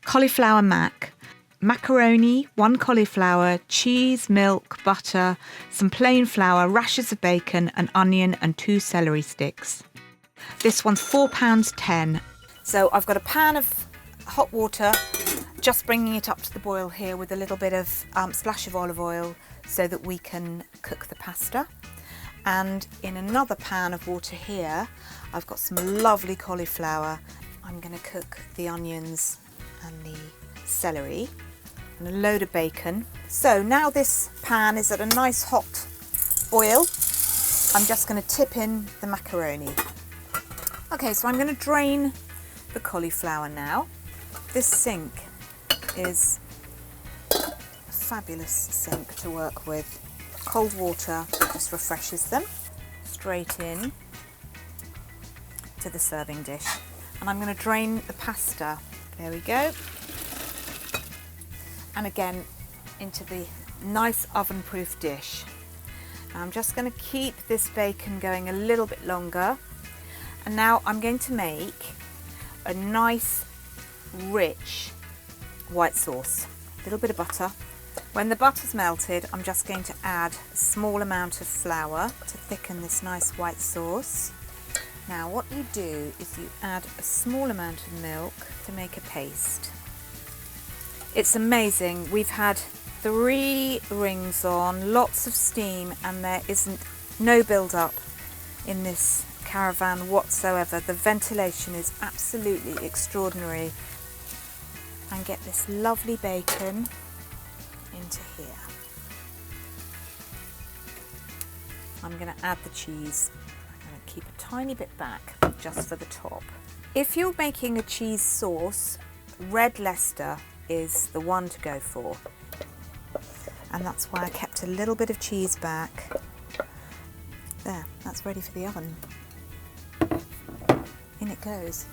Cauliflower Mac, macaroni, 1 cauliflower, cheese, milk, butter, some plain flour, rashers of bacon, an onion and 2 celery sticks. This one's £4.10. So I've got a pan of hot water, just bringing it up to the boil here with a little bit of splash of olive oil so that we can cook the pasta. And in another pan of water here, I've got some lovely cauliflower. I'm going to cook the onions and the celery and a load of bacon. So now this pan is at a nice hot boil. I'm just going to tip in the macaroni. Okay, so I'm going to drain the cauliflower now. This sink is a fabulous sink to work with. Cold water just refreshes them. Straight in to the serving dish. And I'm going to drain the pasta. There we go. And again into the nice oven-proof dish. Now I'm just going to keep this bacon going a little bit longer. And now I'm going to make a nice, rich white sauce. A little bit of butter. When the butter's melted, I'm just going to add a small amount of flour to thicken this nice white sauce. Now what you do is you add a small amount of milk to make a paste. It's amazing. We've had 3 rings on, lots of steam, and there isn't no build-up in this caravan whatsoever. The ventilation is absolutely extraordinary. And get this lovely bacon into here. I'm going to add the cheese. I'm going to keep a tiny bit back just for the top. If you're making a cheese sauce, red Leicester is the one to go for. And that's why I kept a little bit of cheese back. There, that's ready for the oven. In it goes.